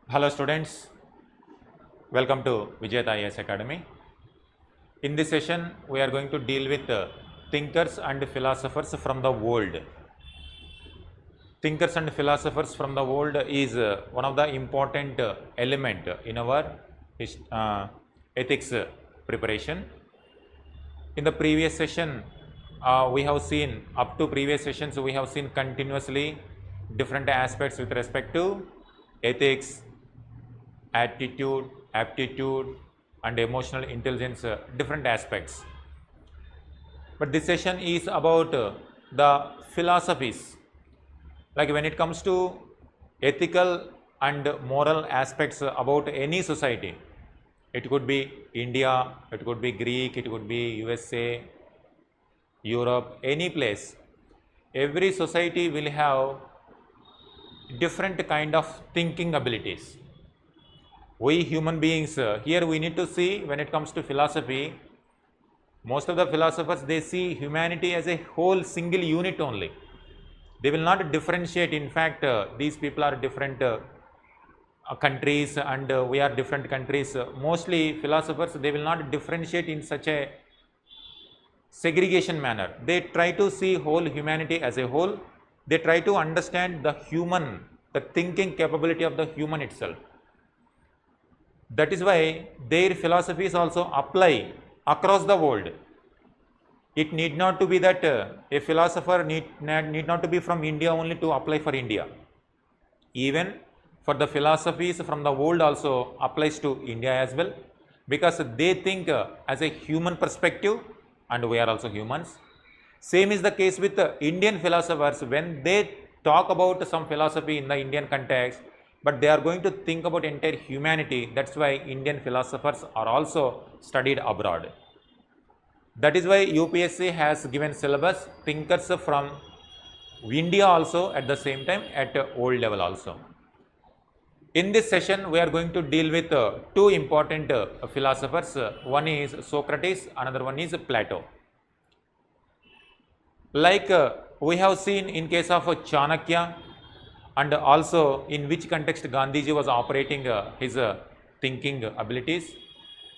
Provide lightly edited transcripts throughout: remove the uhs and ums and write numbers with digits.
Hello students, welcome to Vijetha IAS Academy. In this session, we are going to deal with thinkers and philosophers from the world. Thinkers and philosophers from the world is one of the important element in our ethics preparation. In the previous session, we have seen up to previous sessions, we have seen continuously different aspects with respect to ethics, attitude, aptitude and emotional intelligence, different aspects. But this session is about the philosophies. Like when it comes to ethical and moral aspects about any society, it could be India, it could be Greek, it could be USA, Europe, any place. Every society will have different kind of thinking abilities. We human beings, here we need to see when it comes to philosophy, most of the philosophers, they see humanity as a whole single unit only. They will not differentiate. In fact, these people are different countries and we are different countries. Mostly philosophers, they will not differentiate in such a segregation manner. They try to see whole humanity as a whole. They try to understand the human, the thinking capability of the human itself. That is why their philosophies also apply across the world. It need not to be that a philosopher need not to be from India only to apply for India. Even for the philosophies from the world also applies to India as well, because they think as a human perspective and we are also humans. Same is the case with Indian philosophers. When they talk about some philosophy in the Indian context, but they are going to think about entire humanity. That's why Indian philosophers are also studied abroad. That is why UPSC has given syllabus thinkers from India also at the same time at world level also. In this session, we are going to deal with two important philosophers. One is Socrates, another one is Plato. Like we have seen in case of Chanakya, and also in which context Gandhiji was operating his thinking abilities,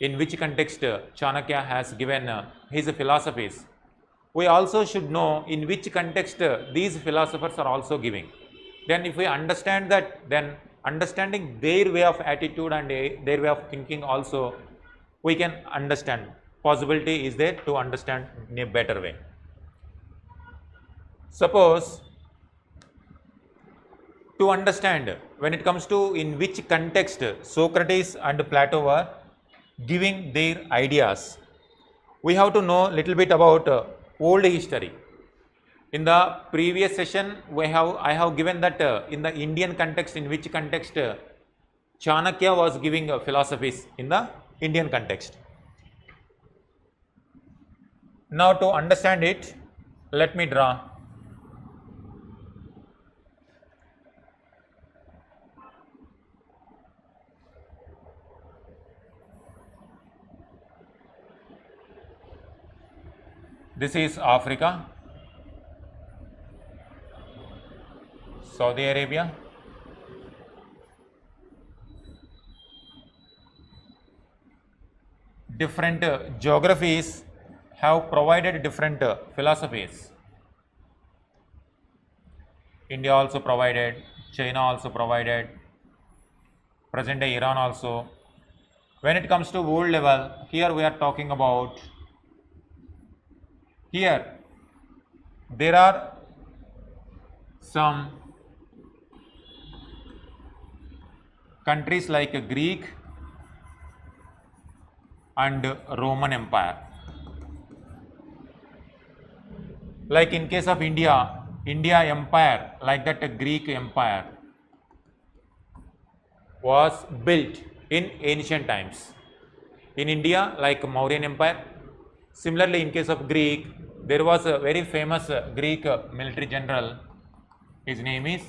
in which context Chanakya has given his philosophies. We also should know in which context these philosophers are also giving. Then if we understand that, then understanding their way of attitude and their way of thinking also, we can understand. Possibility is there to understand in a better way. Suppose to understand when it comes to in which context Socrates and Plato were giving their ideas, we have to know little bit about old history. In the previous session, I have given that in the Indian context, in which context Chanakya was giving philosophies in the Indian context. Now to understand it, let me draw. This is Africa, Saudi Arabia, different geographies have provided different philosophies. India also provided, China also provided, present day Iran also. When it comes to world level, here we are talking about, here there are some countries like Greek and Roman Empire. Like in case of India, India Empire, like that Greek Empire was built in ancient times. In India, like Mauryan Empire. Similarly, in case of Greek, there was a very famous Greek military general. His name is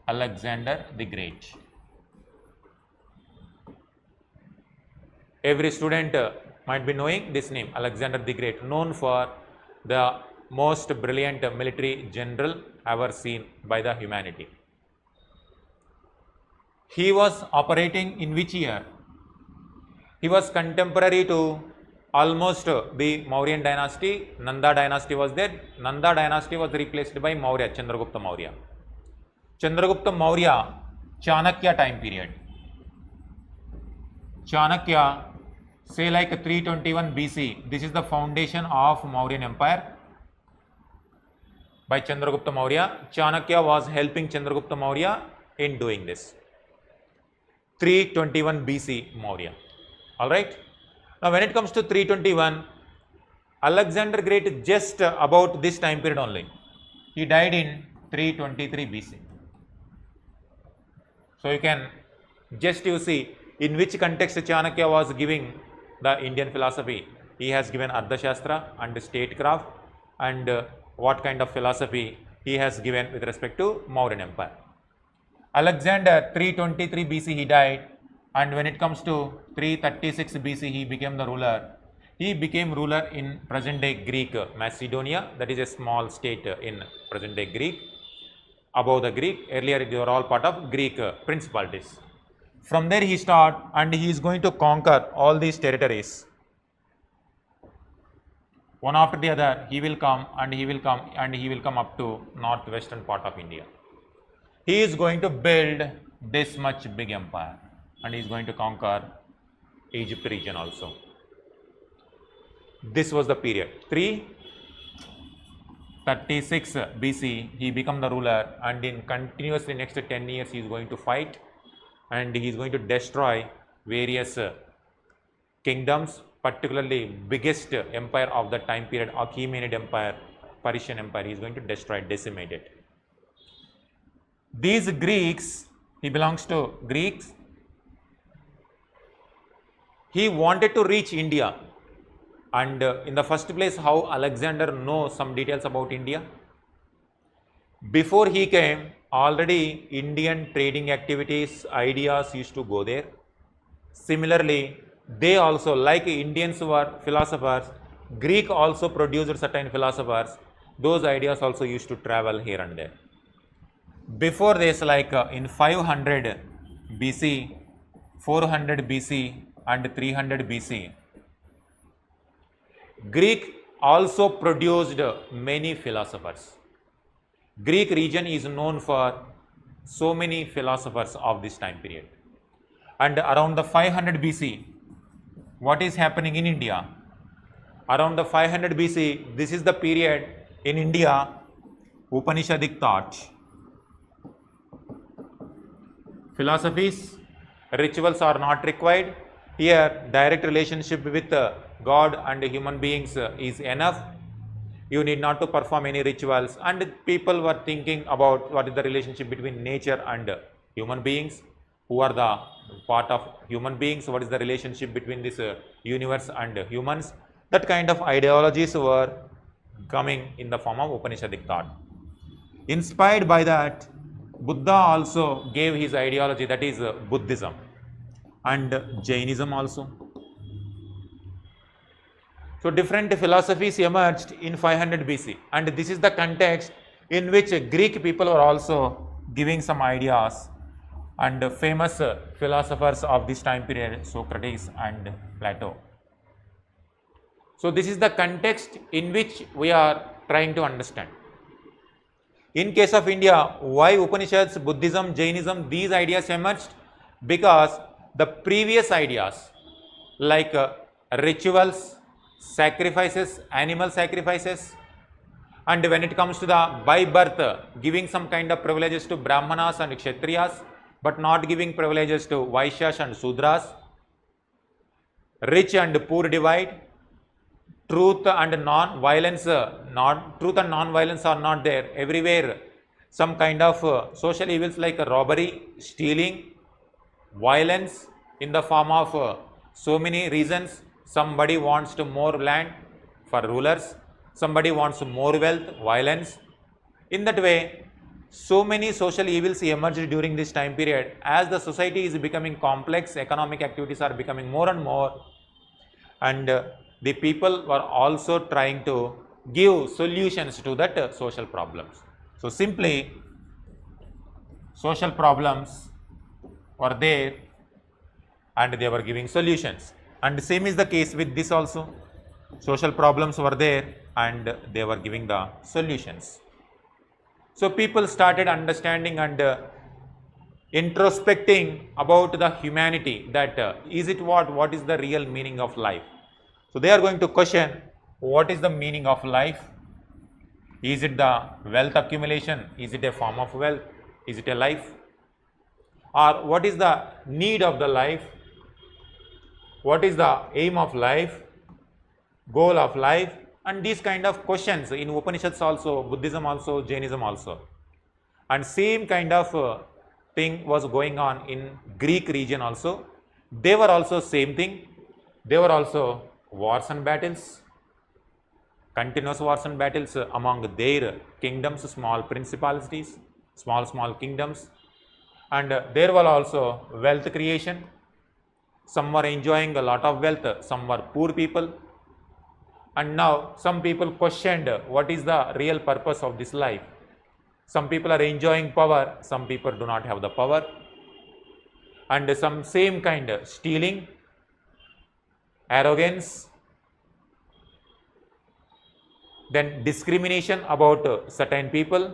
Alexander the Great. Every student might be knowing this name, Alexander the Great, known for the most brilliant military general ever seen by the humanity. He was operating in which year? He was contemporary to almost the Mauryan dynasty. Nanda dynasty was there. Nanda dynasty was replaced by Maurya, Chandragupta Maurya. Chandragupta Maurya, Chanakya time period. Chanakya, say like 321 BC. This is the foundation of Mauryan Empire by Chandragupta Maurya. Chanakya was helping Chandragupta Maurya in doing this. 321 BC Maurya. Alright. Now when it comes to 321, Alexander Great just about this time period only. He died in 323 BC. So you can just you see in which context Chanakya was giving the Indian philosophy. He has given Ardhashastra and statecraft, and what kind of philosophy he has given with respect to Mauryan Empire. Alexander 323 BC he died, and when it comes to 336 BC he became the ruler. He became ruler in present day Greek Macedonia, that is a small state in present day Greek. Above the Greek, earlier they were all part of Greek principalities. From there he started, and he is going to conquer all these territories. One after the other he will come, and he will come, and he will come up to northwestern part of India. He is going to build this much big empire, and he is going to conquer Egypt region also. This was the period. 336 BC he became the ruler, and in continuously next 10 years he is going to fight, and he is going to destroy various kingdoms, particularly biggest empire of the time period, Achaemenid Empire, Persian Empire. He is going to destroy, decimate it. These Greeks, he belongs to Greeks. He wanted to reach India, and in the first place, how Alexander knows some details about India? Before he came, already Indian trading activities, ideas used to go there. Similarly, they also, like Indians were philosophers, Greek also produced certain philosophers. Those ideas also used to travel here and there. Before this, like in 500 BC, 400 BC and 300 BC, Greek also produced many philosophers. Greek region is known for so many philosophers of this time period. And around the 500 BC, what is happening in India? Around the 500 BC, this is the period in India, Upanishadic thought. Philosophies, rituals are not required. Here, direct relationship with God and human beings is enough. You need not to perform any rituals, and people were thinking about what is the relationship between nature and human beings, who are the part of human beings, what is the relationship between this universe and humans. That kind of ideologies were coming in the form of Upanishadic thought. Inspired by that, Buddha also gave his ideology, that is Buddhism, and Jainism also. So different philosophies emerged in 500 BC, and this is the context in which Greek people were also giving some ideas, and famous philosophers of this time period, Socrates and Plato. So this is the context in which we are trying to understand. In case of India, why Upanishads, Buddhism, Jainism, these ideas emerged? Because the previous ideas like rituals, sacrifices, animal sacrifices, and when it comes to the by birth, giving some kind of privileges to Brahmanas and Kshatriyas, but not giving privileges to Vaishyas and Sudras, rich and poor divide, truth and non-violence, truth and non-violence are not there. Everywhere some kind of social evils like robbery, stealing, violence in the form of so many reasons. Somebody wants to more land for rulers, somebody wants more wealth, violence. In that way, so many social evils emerged during this time period. As the society is becoming complex, economic activities are becoming more and more, and the people were also trying to give solutions to that social problems. So simply, social problems were there and they were giving solutions. And same is the case with this also. Social problems were there and they were giving the solutions. So people started understanding and introspecting about the humanity, that is it what is the real meaning of life. So they are going to question, what is the meaning of life? Is it the wealth accumulation? Is it a form of wealth? Is it a life? Or what is the need of the life? What is the aim of life? Goal of life? And these kind of questions in Upanishads also, Buddhism also, Jainism also. And same kind of thing was going on in Greek region also. They were also same thing. They were also wars and battles, continuous wars and battles among their kingdoms, small principalities, small kingdoms. And there was also wealth creation. Some were enjoying a lot of wealth, some were poor people. And now some people questioned what is the real purpose of this life. Some people are enjoying power, some people do not have the power. And some same kind of stealing, arrogance, then discrimination about certain people,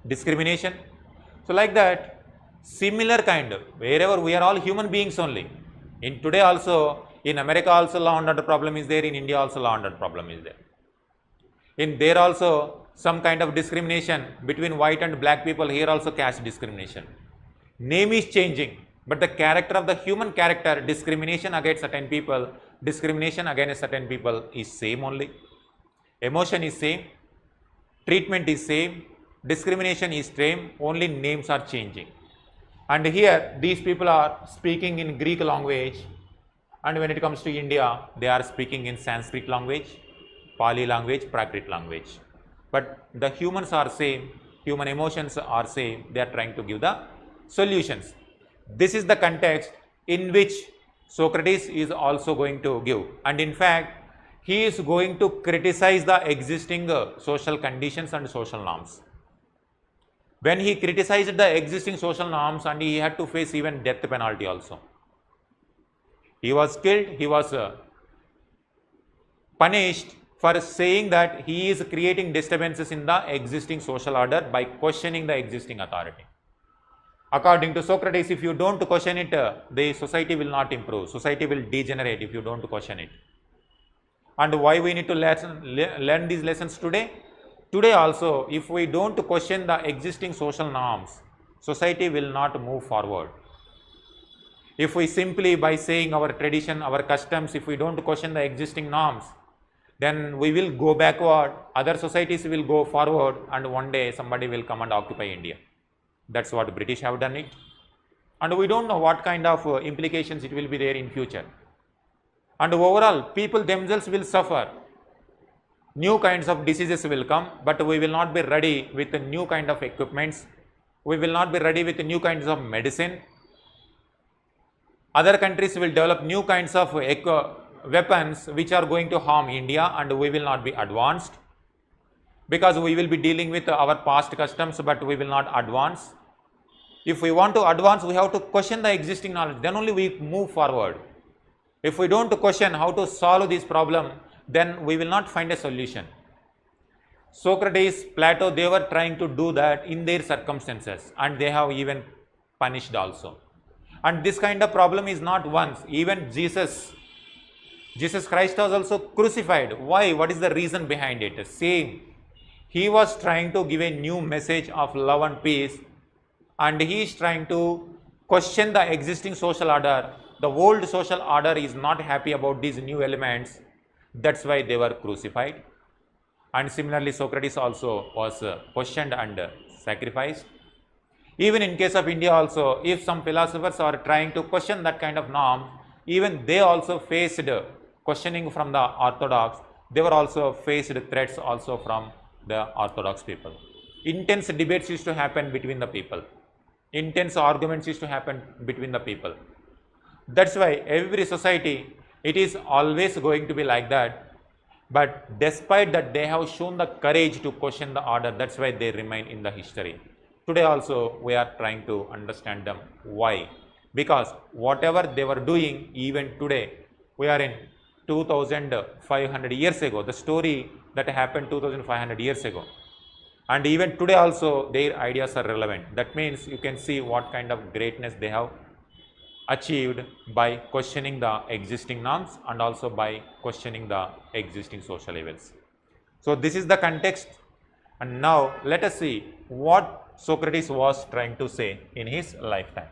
discrimination. So like that, similar kind of, wherever we are all human beings only. In today also, in America also law and order problem is there, in India also law and order problem is there. In there also some kind of discrimination between white and black people, here also caste discrimination. Name is changing, but the character of the human character, discrimination against certain people, discrimination against certain people is same only. Emotion is same, treatment is same, discrimination is same, only names are changing. And here these people are speaking in Greek language, and when it comes to India, they are speaking in Sanskrit language, Pali language, Prakrit language. But the humans are same, human emotions are same, they are trying to give the solutions. This is the context in which Socrates is also going to give, and in fact he is going to criticize the existing social conditions and social norms. When he criticized the existing social norms, and he had to face even death penalty also. He was killed, he was punished for saying that he is creating disturbances in the existing social order by questioning the existing authority. According to Socrates, if you don't question it, the society will not improve. Society will degenerate if you don't question it. And why we need to learn these lessons today? Today also, if we don't question the existing social norms, society will not move forward. If we simply by saying our tradition, our customs, if we don't question the existing norms, then we will go backward, other societies will go forward, and one day somebody will come and occupy India. That's what British have done it. And we don't know what kind of implications it will be there in future. And overall, people themselves will suffer. New kinds of diseases will come, but we will not be ready with the new kind of equipments. We will not be ready with the new kinds of medicine. Other countries will develop new kinds of weapons which are going to harm India, and we will not be advanced, because we will be dealing with our past customs, but we will not advance. If we want to advance, we have to question the existing knowledge, then only we move forward. If we don't question how to solve this problem, then we will not find a solution. Socrates, Plato, they were trying to do that in their circumstances, and they have even punished also. And this kind of problem is not once. Even Jesus Christ was also crucified. Why? What is the reason behind it? Same. He was trying to give a new message of love and peace, and he is trying to question the existing social order. The old social order is not happy about these new elements. That's why they were crucified. And similarly, Socrates also was questioned and sacrificed. Even in case of India also, if some philosophers are trying to question that kind of norm, even they also faced questioning from the orthodox. They were also faced threats also from the orthodox people. Intense debates used to happen between the people. Intense arguments used to happen between the people. That's why every society, it is always going to be like that. But despite that, they have shown the courage to question the order. That's why they remain in the history. today also we are trying to understand them. Why? Because whatever they were doing even today, we are in 2500 years ago, the story that happened 2500 years ago. And even today also their ideas are relevant. That means you can see what kind of greatness they have achieved by questioning the existing norms and also by questioning the existing social evils. So this is the context, and now let us see what Socrates was trying to say in his lifetime.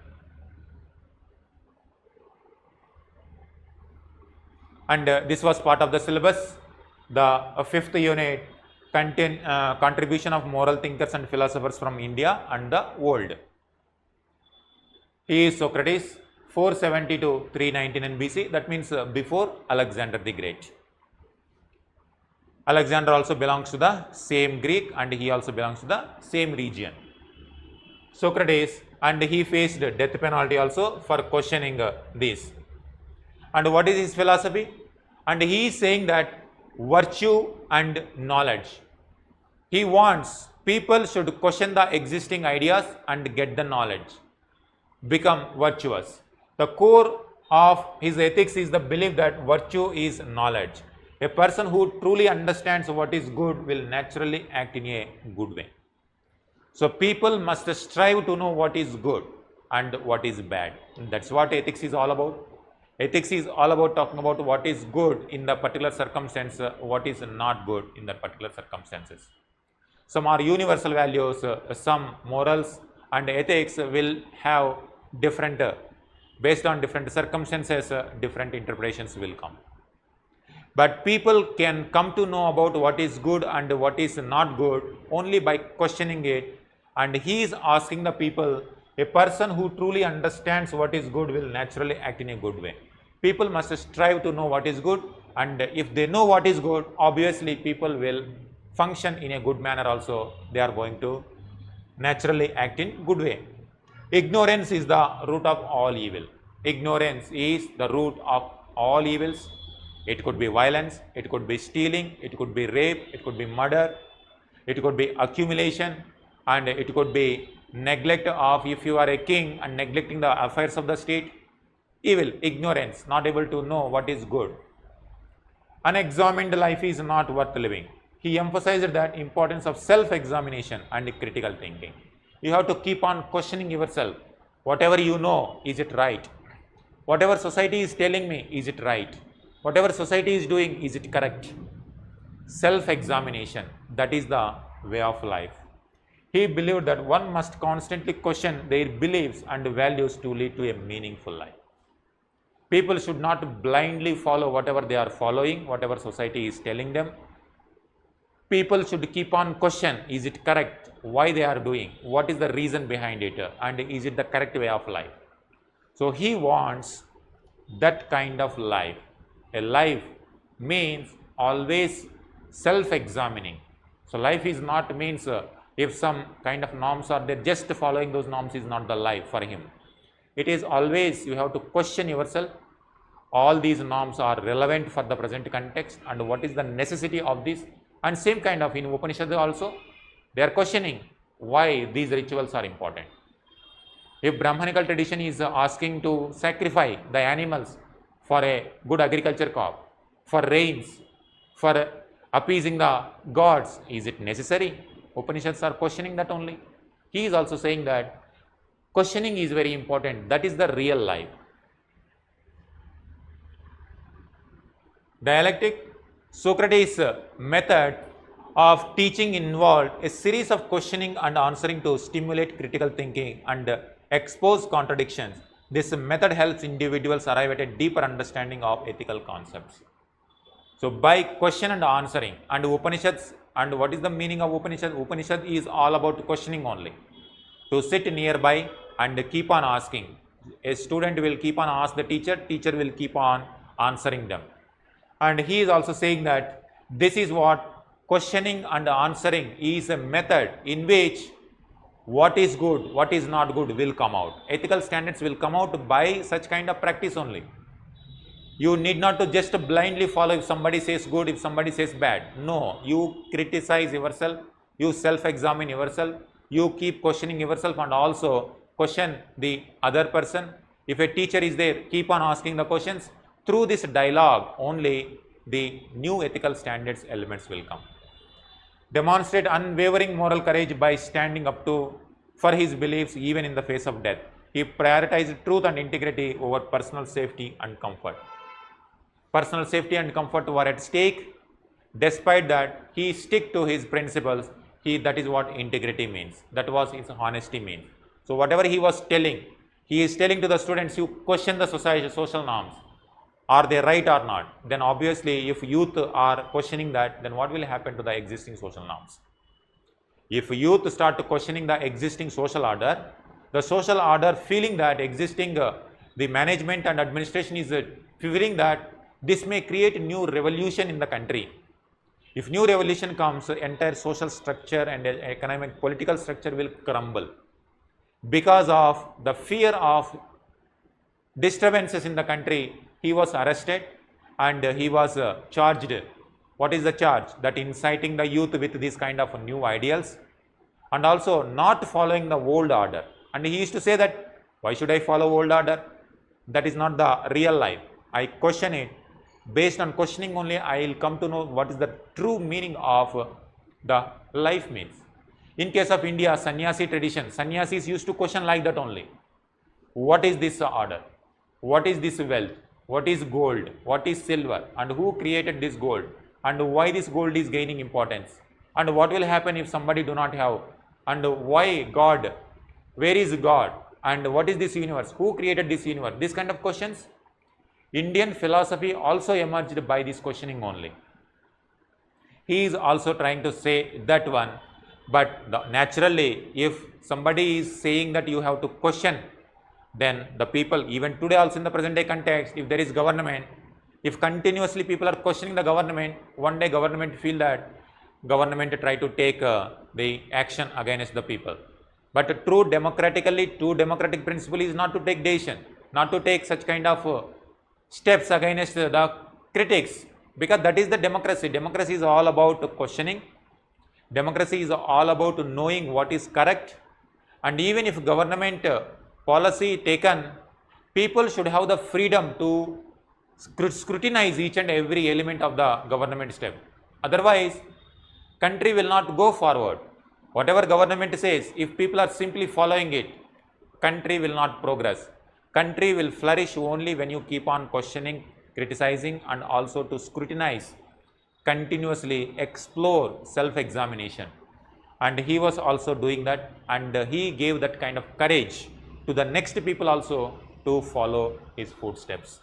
And this was part of the syllabus. The fifth unit contain contribution of moral thinkers and philosophers from India and the world. He is Socrates, 470 to 399 BC, that means before Alexander the Great. Alexander also belongs to the same Greek and he also belongs to the same region. Socrates, and he faced death penalty also for questioning this. And what is his philosophy? And he is saying that virtue and knowledge. He wants people should question the existing ideas and get the knowledge, become virtuous. The core of his ethics is the belief that virtue is knowledge. A person who truly understands what is good will naturally act in a good way. So people must strive to know what is good and what is bad. That's what ethics is all about. Ethics is all about talking about what is good in the particular circumstance, what is not good in the particular circumstances. Some are universal values, some morals and ethics will have different, based on different circumstances, different interpretations will come. But people can come to know about what is good and what is not good only by questioning it. And he is asking the people, a person who truly understands what is good will naturally act in a good way. People must strive to know what is good, and if they know what is good, obviously people will function in a good manner also. They are going to naturally act in good way. Ignorance is the root of all evil. Ignorance is the root of all evils. It could be violence, it could be stealing, it could be rape, it could be murder, it could be accumulation, and it could be neglect of, if you are a king and neglecting the affairs of the state. Evil, ignorance, not able to know what is good. Unexamined life is not worth living. He emphasized that importance of self-examination and critical thinking. You have to keep on questioning yourself. Whatever you know, is it right? Whatever society is telling me, is it right? Whatever society is doing, is it correct? Self-examination, that is the way of life. He believed that one must constantly question their beliefs and values to lead to a meaningful life. People should not blindly follow whatever they are following, whatever society is telling them. People should keep on question, is it correct? Why they are doing? What is the reason behind it? And is it the correct way of life? So he wants that kind of life. A life means always self-examining. So life is not means if some kind of norms are there, just following those norms is not the life for him. It is always you have to question yourself. All these norms are relevant for the present context and what is the necessity of this. And same kind of in Upanishad also, they are questioning why these rituals are important. If Brahmanical tradition is asking to sacrifice the animals for a good agriculture crop, for rains, for appeasing the gods, is it necessary? Upanishads are questioning that only. He is also saying that questioning is very important. That is the real life. Dialectic. Socrates' method of teaching involved a series of questioning and answering to stimulate critical thinking and expose contradictions. This method helps individuals arrive at a deeper understanding of ethical concepts. So by question and answering, and Upanishads, and what is the meaning of Upanishad? Upanishad is all about questioning only. To sit nearby and keep on asking. A student will keep on asking the teacher, teacher will keep on answering them. And he is also saying that this is what questioning and answering is a method in which what is good, what is not good will come out. Ethical standards will come out by such kind of practice only. You need not to just blindly follow if somebody says good, if somebody says bad. No, you criticize yourself, you self-examine yourself, You keep questioning yourself and also question the other person. If a teacher is there, keep on asking the questions. Through this dialogue, only the new ethical standards elements will come. Demonstrate unwavering moral courage by standing up for his beliefs even in the face of death. He prioritized truth and integrity over personal safety and comfort. Personal safety and comfort were at stake. Despite that, he stick to his principles. That is what integrity means. That was his honesty means. So whatever he was telling, he is telling to the students, you question the society, social norms. Are they right or not? Then obviously, if youth are questioning that, then what will happen to the existing social norms? If youth start questioning the existing social order, the social order feeling that existing the management and administration is fearing that this may create a new revolution in the country. If new revolution comes, entire social structure and economic political structure will crumble. Because of the fear of disturbances in the country, he was arrested and he was charged. What is the charge? That inciting the youth with these kind of new ideals and also not following the old order. And he used to say that, why should I follow old order? That is not the real life. I question it. Based on questioning only, I will come to know what is the true meaning of the life means. In case of India, sannyasi tradition, sannyasis used to question like that only. What is this order? What is this wealth? What is gold? What is silver? And who created this gold? And why this gold is gaining importance? And what will happen if somebody do not have? And why God? Where is God? And what is this universe? Who created this universe? This kind of questions. Indian philosophy also emerged by this questioning only. He is also trying to say that one, but naturally, if somebody is saying that you have to question, then the people, even today also in the present day context, if there is government, if continuously people are questioning the government, one day government feel that government try to take the action against the people. But true democratic principle is not to take decision, not to take such kind of steps against the critics, because that is the democracy. Democracy is all about questioning. Democracy is all about knowing what is correct. And even if government policy taken, people should have the freedom to scrutinize each and every element of the government step. Otherwise, country will not go forward. Whatever government says, if people are simply following it, country will not progress. Country will flourish only when you keep on questioning, criticizing, and also to scrutinize, continuously explore self-examination. And he was also doing that, and he gave that kind of courage to the next people also to follow his footsteps.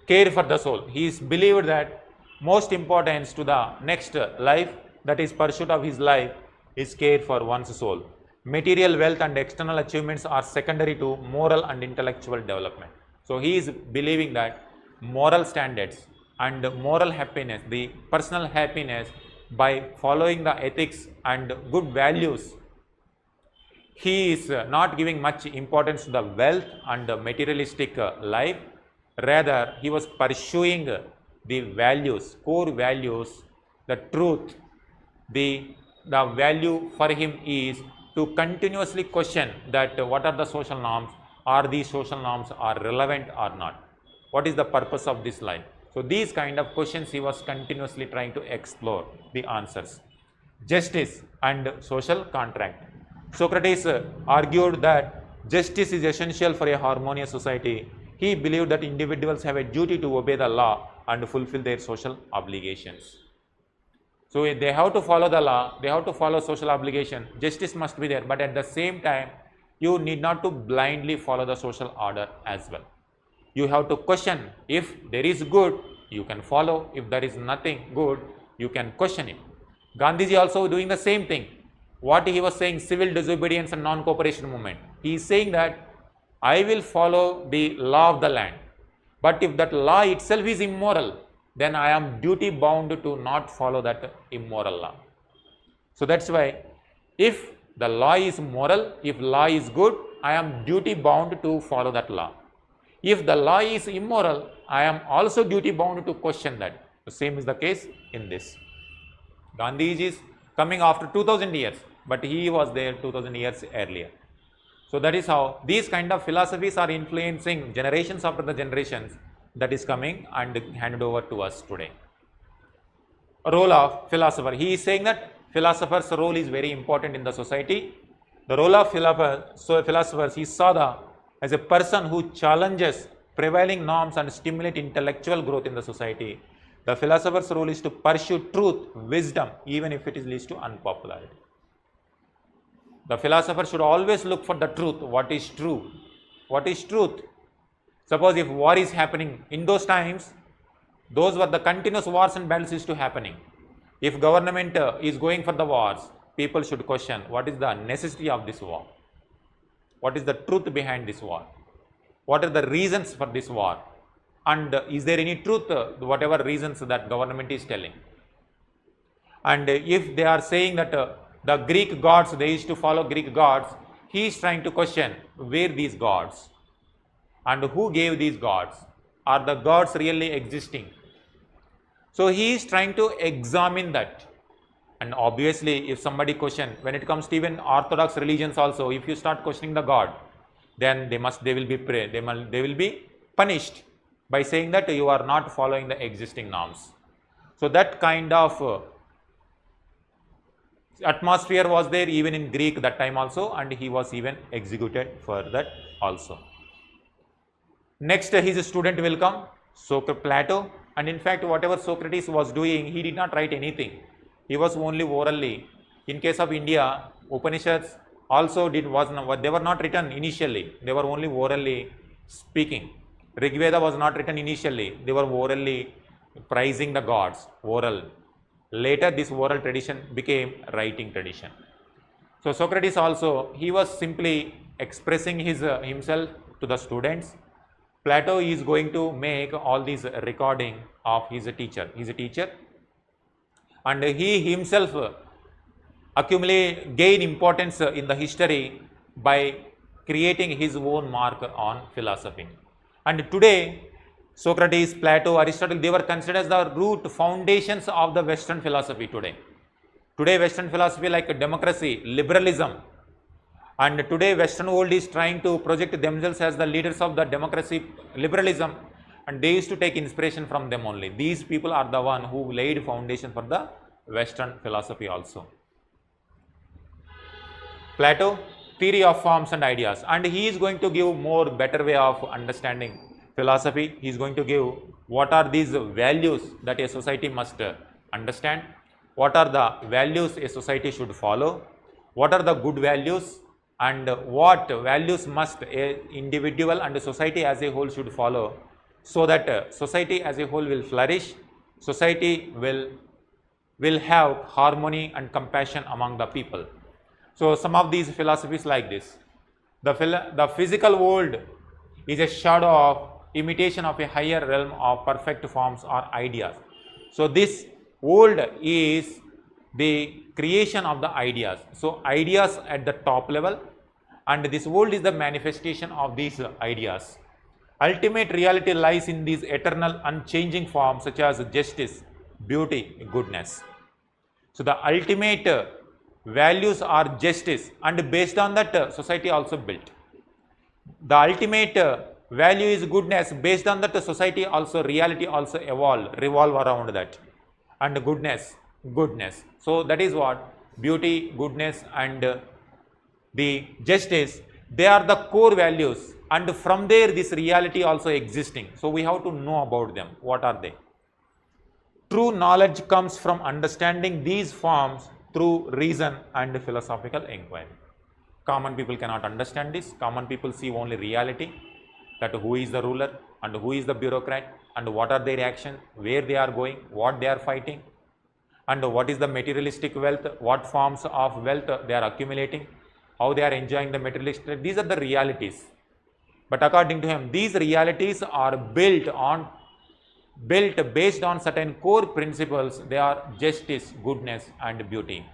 Care for the soul. He is believed that most importance to the next life, that is pursuit of his life, is care for one's soul. Material wealth and external achievements are secondary to moral and intellectual development. So he is believing that moral standards and moral happiness, the personal happiness, by following the ethics and good values, he is not giving much importance to the wealth and the materialistic life. Rather, he was pursuing the values, core values, the truth. The value for him is to continuously question that what are the social norms, are these social norms are relevant or not, what is the purpose of this life. So these kind of questions he was continuously trying to explore the answers. Justice and social contract. Socrates argued that justice is essential for a harmonious society. He believed that individuals have a duty to obey the law and fulfill their social obligations. So they have to follow the law, they have to follow social obligation, justice must be there, but at the same time, you need not to blindly follow the social order as well. You have to question, if there is good, you can follow, if there is nothing good, you can question it. Gandhiji also doing the same thing. What he was saying, civil disobedience and non-cooperation movement. He is saying that I will follow the law of the land, but if that law itself is immoral, then I am duty bound to not follow that immoral law. So that's why if the law is moral, if law is good, I am duty bound to follow that law. If the law is immoral, I am also duty bound to question that. The same is the case in this. Gandhiji is coming after 2000 years. but he was there 2000 years earlier. So that is how these kind of philosophies are influencing generations after the generations that is coming and handed over to us today. Role of philosopher. He is saying that philosopher's role is very important in the society. The role of philosophers, he saw as a person who challenges prevailing norms and stimulate intellectual growth in the society. The philosopher's role is to pursue truth, wisdom, even if it leads to unpopularity. The philosopher should always look for the truth. What is true? What is truth? Suppose if war is happening, in those times, those were the continuous wars and battles used to happening. If government is going for the wars, people should question what is the necessity of this war? What is the truth behind this war? What are the reasons for this war? And is there any truth, whatever reasons that government is telling? And if they are saying that the Greek gods, they used to follow Greek gods, he is trying to question where these gods and who gave these gods? Are the gods really existing? So he is trying to examine that. And obviously, if somebody question, when it comes to even orthodox religions also, if you start questioning the God, then they will be punished by saying that you are not following the existing norms. So that kind of atmosphere was there even in Greek that time also, and he was even executed for that also. Next, his student will come, Plato, and in fact whatever Socrates was doing, he did not write anything. He was only orally. In case of India, Upanishads also they were not written initially, they were only orally speaking. Rigveda was not written initially, they were orally praising the gods, oral. Later this oral tradition became writing tradition. So Socrates also, he was simply expressing himself to the students. Plato is going to make all these recording of his teacher. He is a teacher, and he himself gain importance in the history by creating his own mark on philosophy. And today, Socrates, Plato, Aristotle, they were considered as the root foundations of the Western philosophy today. Today, Western philosophy like democracy, liberalism, and today Western world is trying to project themselves as the leaders of the democracy, liberalism, and they used to take inspiration from them only. These people are the one who laid foundation for the Western philosophy also. Plato, theory of forms and ideas, and he is going to give more better way of understanding philosophy. He is going to give what are these values that a society must understand, what are the values a society should follow, what are the good values, and what values must a individual and a society as a whole should follow, so that society as a whole will flourish, society will have harmony and compassion among the people. So some of these philosophies like this. The physical world is a shadow of imitation of a higher realm of perfect forms or ideas. So this world is the creation of the ideas. So ideas at the top level, and this world is the manifestation of these ideas. Ultimate reality lies in these eternal unchanging forms such as justice, beauty, goodness. So the ultimate values are justice, and based on that society also built. The ultimate value is goodness, based on that society also, reality also revolve around that. And goodness. So that is what beauty, goodness, and the justice, they are the core values, and from there this reality also existing. So we have to know about them. What are they? True knowledge comes from understanding these forms through reason and philosophical inquiry. Common people cannot understand this. Common people see only reality, that who is the ruler and who is the bureaucrat, and what are their actions, where they are going, what they are fighting, and what is the materialistic wealth, what forms of wealth they are accumulating, how they are enjoying the materialistic. These are the realities. But according to him, these realities are built based on certain core principles. They are justice, goodness, and beauty.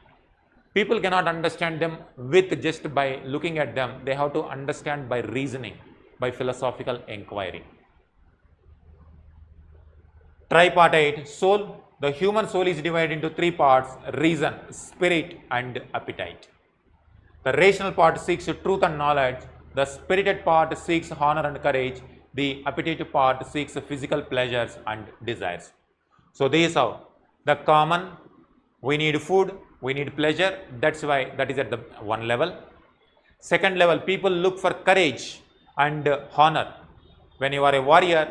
People cannot understand them with just by looking at them. They have to understand by reasoning, by philosophical inquiry. Tripartite soul. The human soul is divided into three parts: reason, spirit, and appetite. The rational part seeks truth and knowledge. The spirited part seeks honor and courage. The appetitive part seeks physical pleasures and desires. So this is how the common, we need food, we need pleasure, that's why that is at the one level. Second level, people look for courage and honor. When you are a warrior,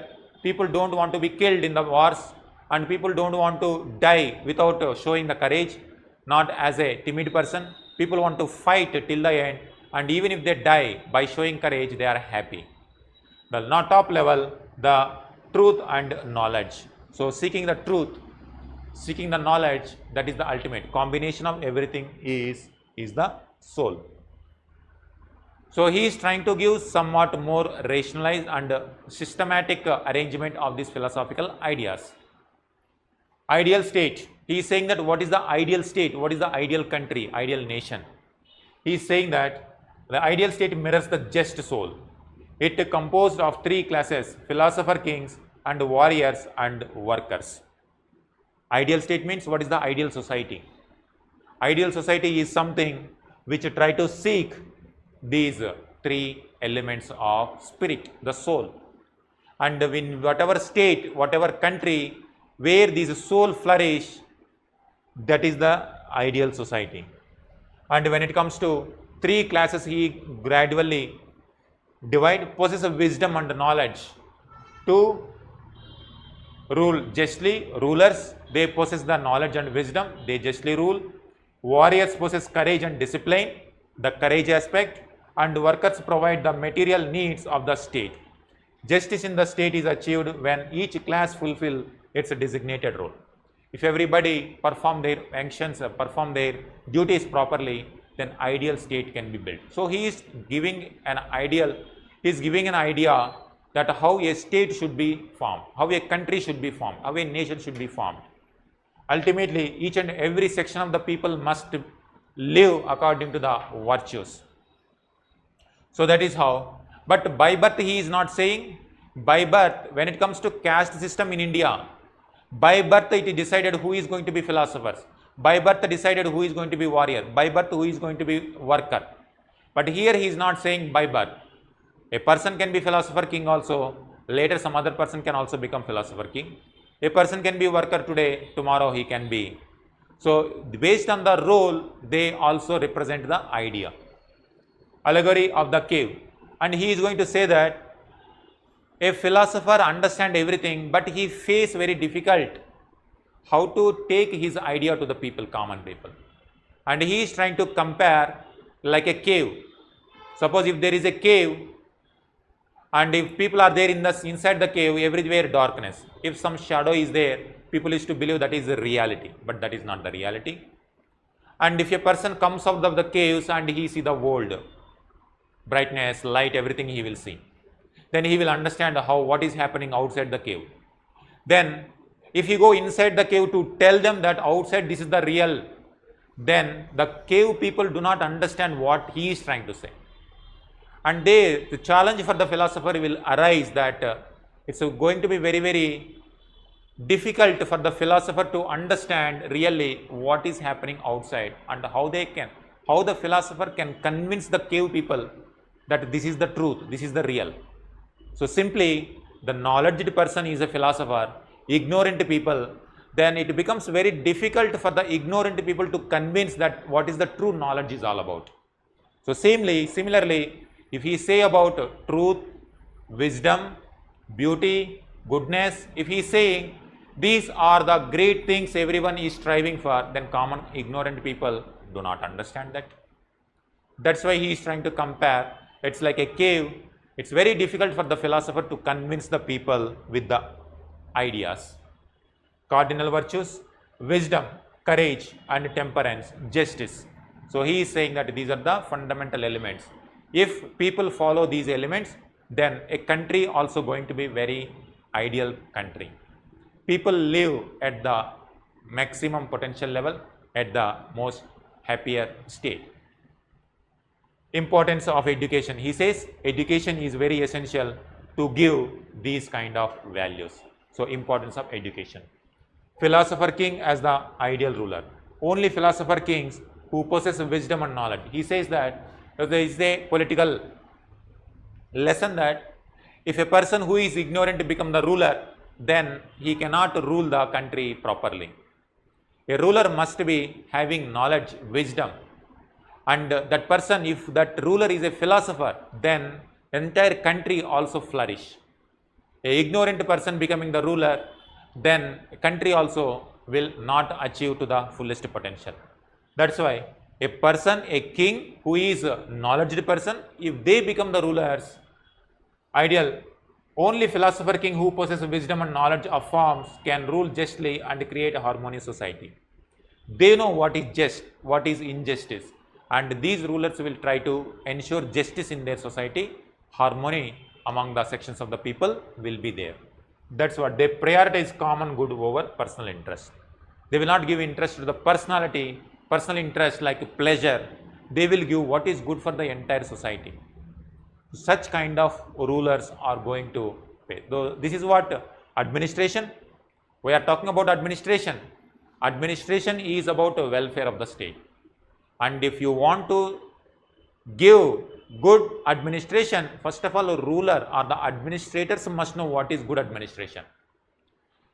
people don't want to be killed in the wars, and people don't want to die without showing the courage, not as a timid person. People want to fight till the end, and even if they die by showing courage, they are happy. The not top level, the truth and knowledge. So seeking the truth, seeking the knowledge, that is the ultimate combination of everything is the soul. So he is trying to give somewhat more rationalized and systematic arrangement of these philosophical ideas. Ideal state. He is saying that what is the ideal state, what is the ideal country, ideal nation. He is saying that the ideal state mirrors the just soul. It is composed of three classes: philosopher kings and warriors and workers. Ideal state means what is the ideal society. Ideal society is something which try to seek these three elements of spirit, the soul. And in whatever state, whatever country where these soul flourish, that is the ideal society. And when it comes to three classes, he gradually divide: possess of wisdom and knowledge to rule justly. Rulers, they possess the knowledge and wisdom, they justly rule. Warriors possess courage and discipline, the courage aspect. And workers provide the material needs of the state. Justice in the state is achieved when each class fulfill its designated role. If everybody perform their functions, perform their duties properly, then ideal state can be built. So he is giving an ideal, he is giving an idea that how a state should be formed, how a country should be formed, how a nation should be formed. Ultimately, each and every section of the people must live according to the virtues. So that is how. But by birth he is not saying. By birth, when it comes to caste system in India, by birth it is decided who is going to be philosophers. By birth decided who is going to be warrior. By birth who is going to be worker. But here he is not saying by birth. A person can be philosopher king also. Later some other person can also become philosopher king. A person can be worker today, tomorrow he can be. So based on the role, they also represent the idea. Allegory of the cave. And he is going to say that a philosopher understands everything, but he faces very difficult how to take his idea to the people, common people. And he is trying to compare like a cave. Suppose if there is a cave, and if people are there inside the cave, everywhere darkness. If some shadow is there, people used to believe that is the reality, but that is not the reality. And if a person comes out of the caves and he sees the world, brightness, light, everything he will see, then he will understand what is happening outside the cave. Then if you go inside the cave to tell them that outside this is the real, then the cave people do not understand what he is trying to say. And the challenge for the philosopher will arise that it's going to be very, very difficult for the philosopher to understand really what is happening outside, and how the philosopher can convince the cave people that this is the truth, this is the real. So simply the knowledgeable person is a philosopher, ignorant people, then it becomes very difficult for the ignorant people to convince that what is the true knowledge is all about. So similarly, if he say about truth, wisdom, beauty, goodness, if he is saying these are the great things everyone is striving for, then common ignorant people do not understand that. That's why he is trying to compare. It's like a cave. It's very difficult for the philosopher to convince the people with the ideas. Cardinal virtues: wisdom, courage and temperance, justice. So he is saying that these are the fundamental elements. If people follow these elements, then a country also going to be very ideal country. People live at the maximum potential level, at the most happier state. Importance of education. He says education is very essential to give these kind of values. So importance of education. Philosopher king as the ideal ruler. Only philosopher kings who possess wisdom and knowledge. He says that there is a political lesson that if a person who is ignorant become the ruler, then he cannot rule the country properly. A ruler must be having knowledge, wisdom, and that person, if that ruler is a philosopher, then entire country also flourish. A ignorant person becoming the ruler, then country also will not achieve to the fullest potential. That's why a person, a king who is a knowledgeable person, if they become the rulers, ideal, only philosopher king who possesses wisdom and knowledge of forms can rule justly and create a harmonious society. They know what is just, what is injustice, and these rulers will try to ensure justice in their society. Harmony among the sections of the people will be there. That's what they prioritize, common good over personal interest. They will not give interest to the personality, personal interest like pleasure. They will give what is good for the entire society. Such kind of rulers are going to pay. Though this is what administration, we are talking about administration. Administration is about the welfare of the state, and if you want to give good administration, first of all, a ruler or the administrators must know what is good administration.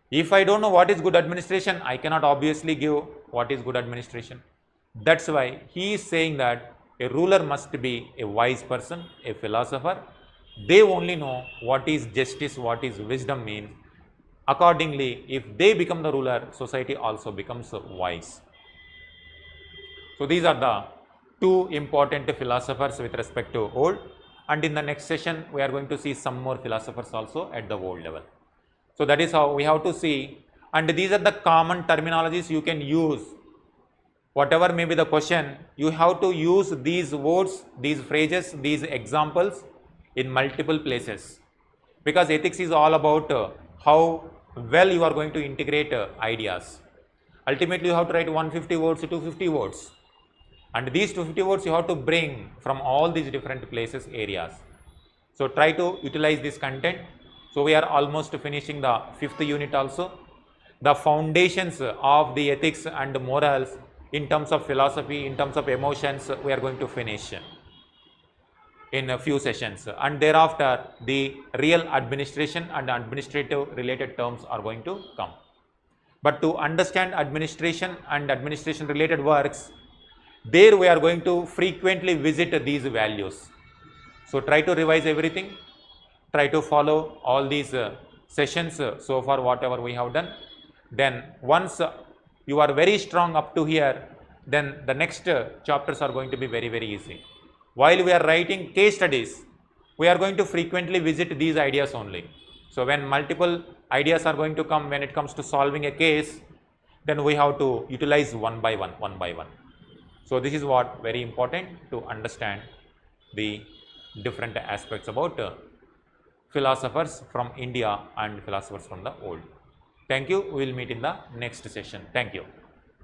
If I don't know what is good administration, I cannot obviously give what is good administration. That's why he is saying that a ruler must be a wise person, a philosopher. They only know what is justice, what is wisdom means. Accordingly, if they become the ruler, society also becomes wise. So these are the two important philosophers with respect to old, and in the next session we are going to see some more philosophers also at the old level. So that is how we have to see, and these are the common terminologies you can use. Whatever may be the question, you have to use these words, these phrases, these examples in multiple places, because ethics is all about how well you are going to integrate ideas. Ultimately you have to write 150 words to 250 words, and these 250 words you have to bring from all these different places, areas. So try to utilize this content. So we are almost finishing the 5th unit also. The foundations of the ethics and morals in terms of philosophy, in terms of emotions, we are going to finish in a few sessions, and thereafter the real administration and administrative related terms are going to come. But to understand administration and administration related works, there we are going to frequently visit these values. So try to revise everything, try to follow all these sessions so far whatever we have done. Then once you are very strong up to here, then the next chapters are going to be very, very easy. While we are writing case studies, we are going to frequently visit these ideas only. So when multiple ideas are going to come, when it comes to solving a case, then we have to utilize one by one. So this is what very important to understand the different aspects about philosophers from India and philosophers from the old. Thank you. We will meet in the next session. Thank you.